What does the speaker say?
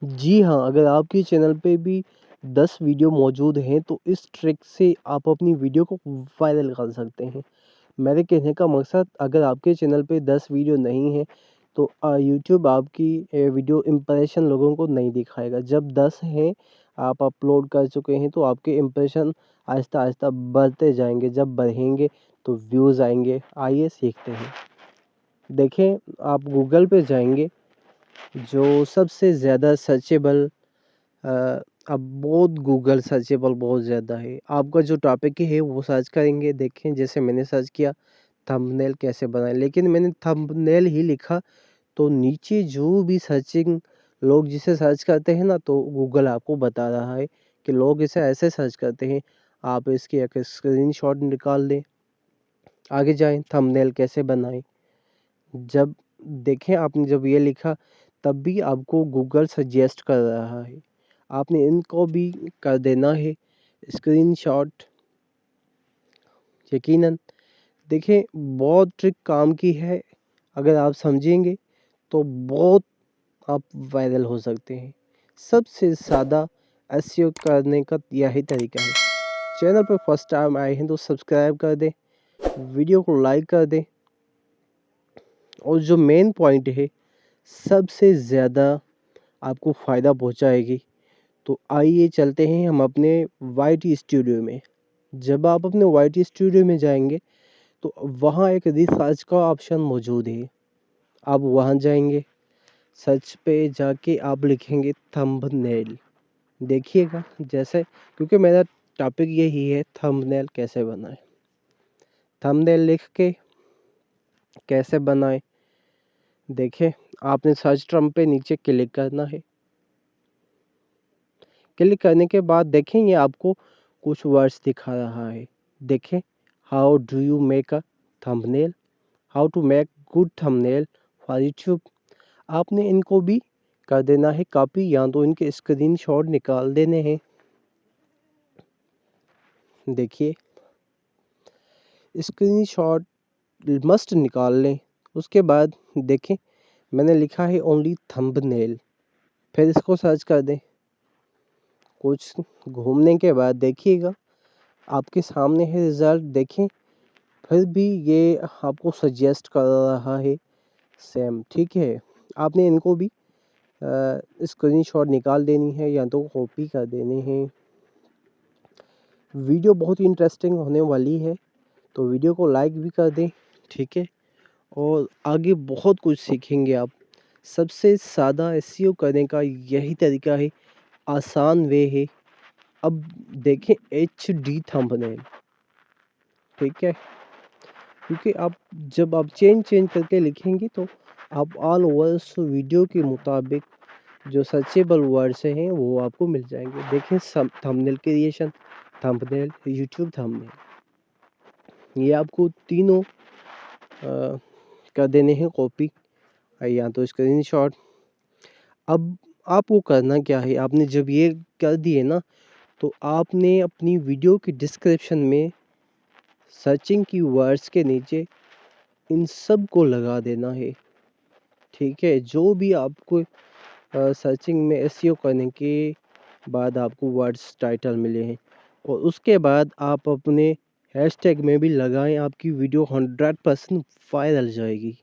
जी हाँ, अगर आपके चैनल पे भी 10 वीडियो मौजूद हैं तो इस ट्रिक से आप अपनी वीडियो को वायरल कर सकते हैं। मेरे कहने का मकसद, अगर आपके चैनल पे 10 वीडियो नहीं है तो यूट्यूब आपकी वीडियो इम्प्रेशन लोगों को नहीं दिखाएगा। जब 10 हैं, आप अपलोड कर चुके हैं तो आपके इम्प्रेशन आहिस्ता-आहिस्ता बढ़ते जाएँगे। जब बढ़ेंगे तो व्यूज़ आएँगे। आइए सीखते हैं। देखें, आप गूगल पे जाएँगे, जो सबसे ज़्यादा सर्चेबल अ, अब बहुत गूगल सर्चेबल बहुत ज़्यादा है। आपका जो टॉपिक है वो सर्च करेंगे। देखें, जैसे मैंने सर्च किया थंबनेल कैसे बनाएं, लेकिन मैंने थंबनेल ही लिखा तो नीचे जो भी सर्चिंग लोग जिसे सर्च करते हैं ना, तो गूगल आपको बता रहा है कि लोग इसे ऐसे सर्च करते हैं। आप इसकी एक स्क्रीनशॉट निकाल लें। आगे जाएं, थंबनेल कैसे बनाएं। जब देखें, आपने जब ये लिखा तब भी आपको गूगल सजेस्ट कर रहा है। आपने इनको भी कर देना है स्क्रीनशॉट। यकीनन देखें, बहुत ट्रिक काम की है। अगर आप समझेंगे तो बहुत आप वायरल हो सकते हैं। सबसे ज़्यादा एसईओ करने का यही तरीका है। चैनल पर फर्स्ट टाइम आए हैं तो सब्सक्राइब कर दें, वीडियो को लाइक कर दें, और जो मेन पॉइंट है सबसे ज़्यादा आपको फ़ायदा पहुंचाएगी। तो आइए चलते हैं हम अपने वाई टी स्टूडियो में। जब आप अपने वाई टी स्टूडियो में जाएंगे तो वहाँ एक रिसर्च का ऑप्शन मौजूद है। आप वहाँ जाएंगे, सर्च पे जाके आप लिखेंगे थंबनेल। देखिएगा, जैसे क्योंकि मेरा टॉपिक यही है थंबनेल कैसे बनाएं। थंबनेल लिख के कैसे बनाएं, देखें, आपने सर्च टर्म पे नीचे क्लिक करना है। क्लिक करने के बाद देखें, ये आपको कुछ वर्ड्स दिखा रहा है। देखें, how do you make a thumbnail, how to make good thumbnail for YouTube. आपने इनको भी कर देना है कॉपी, या तो इनके स्क्रीनशॉट निकाल देने हैं। देखिए, स्क्रीनशॉट मस्ट निकाल लें। उसके बाद देखें, मैंने लिखा है ओनली थंबनेल। फिर इसको सर्च कर दें। कुछ घूमने के बाद देखिएगा, आपके सामने है रिज़ल्ट। देखें, फिर भी ये आपको सजेस्ट कर रहा है सेम, ठीक है। आपने इनको भी स्क्रीनशॉट निकाल देनी है या तो कॉपी कर देने हैं। वीडियो बहुत ही इंटरेस्टिंग होने वाली है, तो वीडियो को लाइक भी कर दें, ठीक है। और आगे बहुत कुछ सीखेंगे आप। सबसे ज़्यादा एसईओ करने का यही तरीका है, आसान वे है। अब देखें, एच डी थंबनेल, ठीक है, क्योंकि आप जब आप चेंज करके लिखेंगे तो आप ऑल ओवर उस वीडियो के मुताबिक जो सर्चेबल वर्ड्स हैं वो आपको मिल जाएंगे। देखें, thumbnail creation, thumbnail, YouTube thumbnail, ये आपको तीनों कर देने हैं कॉपी या तो स्क्रीनशॉट। अब आपको करना क्या है, आपने जब ये कर दिए ना, तो आपने अपनी वीडियो की डिस्क्रिप्शन में सर्चिंग की वर्ड्स के नीचे इन सब को लगा देना है, ठीक है। जो भी आपको सर्चिंग में एसईओ करने के बाद आपको वर्ड्स टाइटल मिले हैं, और उसके बाद आप अपने हैशटैग में भी लगाएं, आपकी वीडियो 100% वायरल जाएगी।